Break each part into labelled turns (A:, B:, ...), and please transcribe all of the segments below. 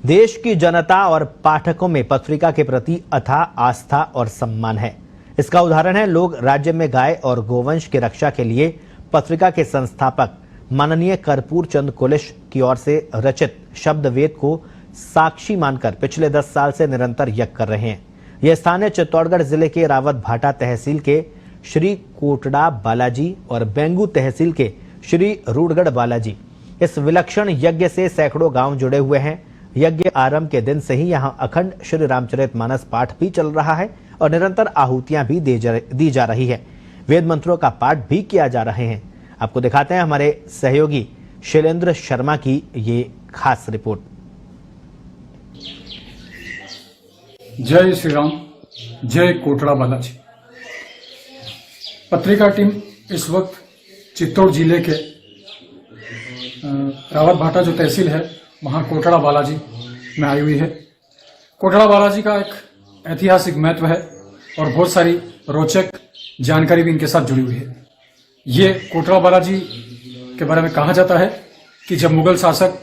A: देश की जनता और पाठकों में पत्रिका के प्रति अथाह आस्था और सम्मान है। इसका उदाहरण है लोग राज्य में गाय और गोवंश की रक्षा के लिए पत्रिका के संस्थापक माननीय कर्पूर चंद कुलिश की ओर से रचित शब्द वेद को साक्षी मानकर पिछले 10 साल से निरंतर यज्ञ कर रहे हैं। यह स्थान है चित्तौड़गढ़ जिले के रावत भाटा तहसील के श्री कोटड़ा बालाजी और बेंगू तहसील के श्री रूडगढ़ बालाजी। इस विलक्षण यज्ञ से सैकड़ों गांव जुड़े हुए हैं। यज्ञ आरंभ के दिन से ही यहां अखंड श्री रामचरितमानस पाठ भी चल रहा है और निरंतर आहुतियां भी दी जा रही है। वेद मंत्रों का पाठ भी किया जा रहे हैं। आपको दिखाते हैं हमारे सहयोगी शैलेंद्र शर्मा की ये खास रिपोर्ट।
B: जय श्री राम, जय कोटड़ा बालाजी। पत्रिका टीम इस वक्त चित्तौड़ जिले के रावत भाटा जो तहसील है वहां कोटड़ा बालाजी में आई हुई है। कोटड़ा बालाजी का एक ऐतिहासिक महत्व है और बहुत सारी रोचक जानकारी भी इनके साथ जुड़ी हुई है। ये कोटड़ा बालाजी के बारे में कहा जाता है कि जब मुगल शासक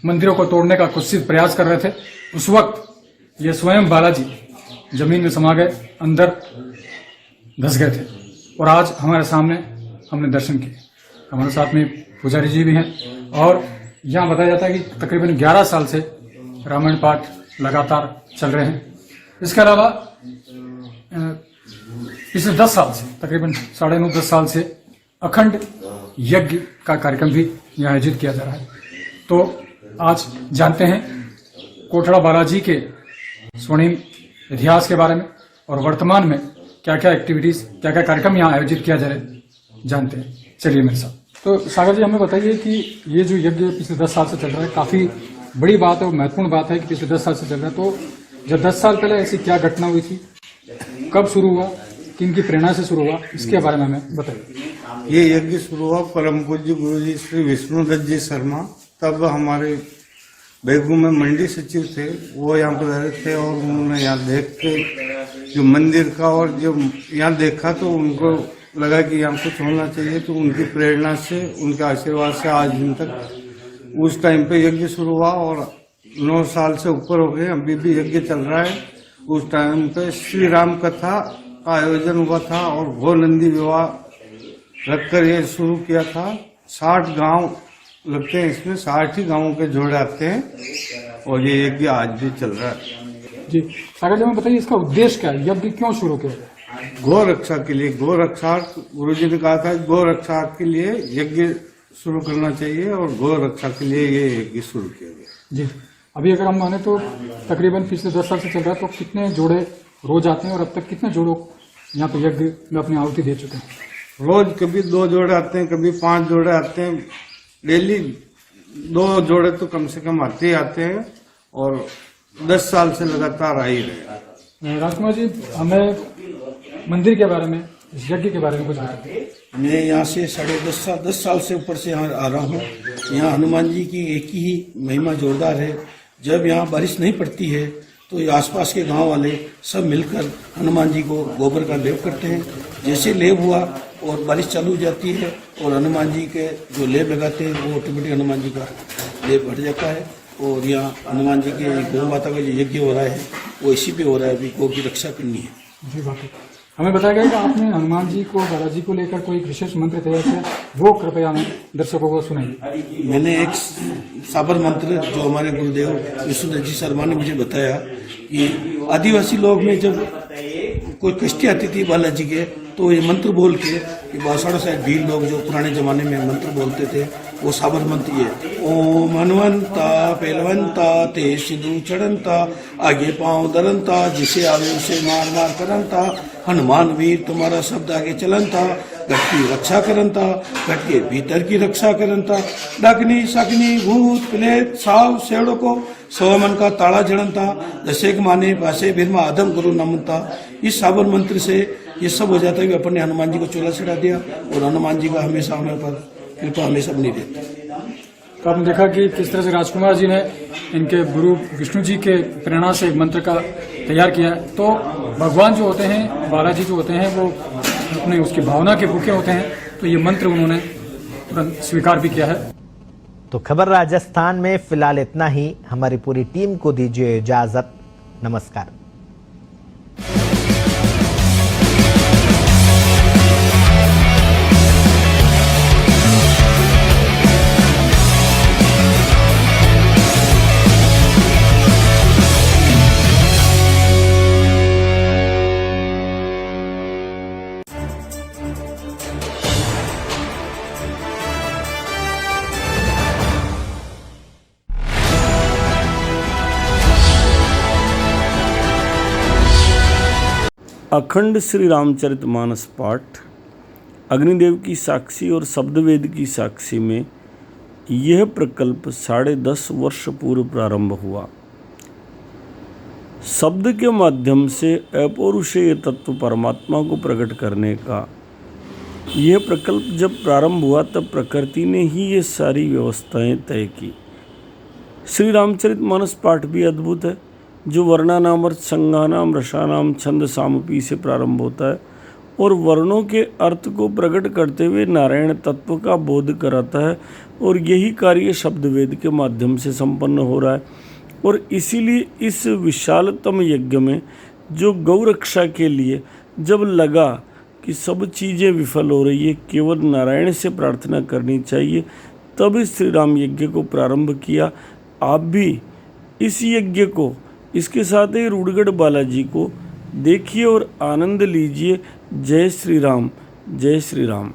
B: मंदिरों को तोड़ने का कुत्सित प्रयास कर रहे थे, उस वक्त ये स्वयं बालाजी जमीन में समा गए, अंदर धस गए थे और आज हमारे सामने हमने दर्शन किए। हमारे साथ में पुजारी जी भी हैं और यहाँ बताया जाता है कि तकरीबन 11 साल से रामायण पाठ लगातार चल रहे हैं। इसके अलावा पिछले 10 साल से तकरीबन 9.5-10 साल से अखंड यज्ञ का कार्यक्रम भी यहाँ आयोजित किया जा रहा है। तो आज जानते हैं कोटड़ा बालाजी के स्वर्णिम इतिहास के बारे में और वर्तमान में क्या क्या एक्टिविटीज, क्या क्या कार्यक्रम यहाँ आयोजित किया जा रहा है, जानते हैं। चलिए मेरे साथ। तो सागर जी, हमें बताइए कि ये जो यज्ञ पिछले 10 साल से चल रहा है, काफी बड़ी बात है और महत्वपूर्ण बात है कि पिछले 10 साल से चल रहा है। तो जब 10 साल पहले ऐसी क्या घटना हुई थी, कब शुरू हुआ, किन की प्रेरणा से शुरू हुआ, इसके बारे में हमें बताइए।
C: ये यज्ञ शुरू हुआ परम पूज्य गुरु जी श्री विष्णुदत्त जी शर्मा, तब हमारे बेगू में मंडी सचिव थे, वो यहाँ पर रहे थे और उन्होंने यहाँ देख के जो मंदिर का और जो यहाँ देखा तो उनको लगा कि यहाँ कुछ होना चाहिए। तो उनकी प्रेरणा से, उनके आशीर्वाद से आज दिन तक उस टाइम पे यज्ञ शुरू हुआ और 9 साल से ऊपर हो गए, अभी भी यज्ञ चल रहा है। उस टाइम पे श्री राम कथा का आयोजन हुआ था और गो नंदी विवाह रखकर ये शुरू किया था। 60 गांव लगते हैं इसमें, 60 ही गांवों के जोड़े आते हैं और ये यज्ञ आज भी चल रहा है।
B: जी सागर जी, हमें बताइए इसका उद्देश्य क्या है, यज्ञ क्यों शुरू किया?
C: गौ रक्षा के लिए, गौ रक्षा गुरु जी ने कहा था गौ रक्षा के लिए यज्ञ शुरू करना चाहिए और गौ रक्षा के लिए ये यज्ञ शुरू किया गया।
B: जी, अभी अगर हम माने तो तकरीबन पिछले 10 साल से चल रहा है, तो कितने जोड़े रोज आते हैं और अब तक कितने जोड़ों यहाँ पे यज्ञ में अपनी आहुति दे चुके हैं?
C: रोज कभी 2 जोड़े आते हैं, कभी 5 जोड़े आते हैं। डेली 2 जोड़े तो कम से कम आते ही आते हैं और 10 साल से लगातार आ ही रहे।
B: राजकुमार जी, हमें मंदिर के बारे में, इस यज्ञ के बारे में कुछ बताइए।
D: मैं यहाँ से 10 साल से ऊपर से यहाँ आ रहा हूँ। यहाँ हनुमान जी की एक ही महिमा जोरदार है। जब यहाँ बारिश नहीं पड़ती है तो ये आसपास के गांव वाले सब मिलकर हनुमान जी को गोबर का लेप करते हैं। जैसे लेप हुआ और बारिश चालू हो जाती है और हनुमान जी के जो लेप लगाते हैं वो ऑटोमेटिक हनुमान जी का लेप हट जाता है। और यहाँ हनुमान जी के गौ माता का जो यज्ञ हो रहा है वो इसी पे हो रहा है, अभी गौ की रक्षा करनी है।
B: जी बात है। हमें बताया गया कि आपने हनुमान जी को, बालाजी को लेकर कोई विशेष मंत्र तैयार किया, वो कृपया हमें दर्शकों को सुनाइए।
D: मैंने एक साबर मंत्र जो हमारे गुरुदेव विष्णुदत्त जी शर्मा ने मुझे बताया कि आदिवासी लोग में जब कोई कष्टी आती थी बालाजी के, तो ये मंत्र बोल के कि 62 भील लोग जो पुराने जमाने में मंत्र बोलते थे, वो साबर मंत्र ये ओम हनुमंता पहलवंता ते सिंधु चढ़नता आगे पांव दरनता जिसे आवे उसे मार मार करनता हनुमान वीर तुम्हारा शब्द आगे चलनता घट की रक्षा करनता घट के भीतर की रक्षा करनता डाकनी शाकनी भूत प्लेत साव सेवड़ों को सवमन का ताड़ा जड़नता दशेक माने भाषे भीरमा आदम गुरु नमनता। इस साबर मंत्र से ये सब हो जाता है कि अपन ने हनुमान जी को चोला चढ़ा दिया और हनुमान जी का हमेशा हमें पर कृपा हमेशा बनी रहती।
B: तो आपने देखा कि किस तरह से राजकुमार जी ने इनके गुरु विष्णु जी के प्रेरणा से मंत्र का तैयार किया है। तो भगवान जो होते हैं, बालाजी जो होते हैं, वो अपने उसकी भावना के भूखे होते हैं, तो ये मंत्र उन्होंने तुरंत स्वीकार भी किया है।
A: तो खबर राजस्थान में फिलहाल इतना ही। हमारी पूरी टीम को दीजिए इजाजत। नमस्कार।
E: अखंड श्री रामचरितमानस पाठ अग्निदेव की साक्षी और शब्दवेद की साक्षी में यह प्रकल्प 10.5 वर्ष पूर्व प्रारंभ हुआ। शब्द के माध्यम से अपौरुषेय तत्व परमात्मा को प्रकट करने का यह प्रकल्प जब प्रारंभ हुआ तब प्रकृति ने ही ये सारी व्यवस्थाएं तय की। श्री रामचरितमानस पाठ भी अद्भुत है, जो वर्णानाम अर्थ संज्ञानाम रसानाम छंद सामपी से प्रारंभ होता है और वर्णों के अर्थ को प्रकट करते हुए नारायण तत्व का बोध कराता है, और यही कार्य शब्दवेद के माध्यम से संपन्न हो रहा है। और इसीलिए इस विशालतम यज्ञ में जो गौ रक्षा के लिए जब लगा कि सब चीज़ें विफल हो रही है, केवल नारायण से प्रार्थना करनी चाहिए, तब इस श्री राम यज्ञ को प्रारंभ किया। आप भी इस यज्ञ को, इसके साथ ही रूड़गढ़ बालाजी को देखिए और आनंद लीजिए। जय श्री राम, जय श्री राम।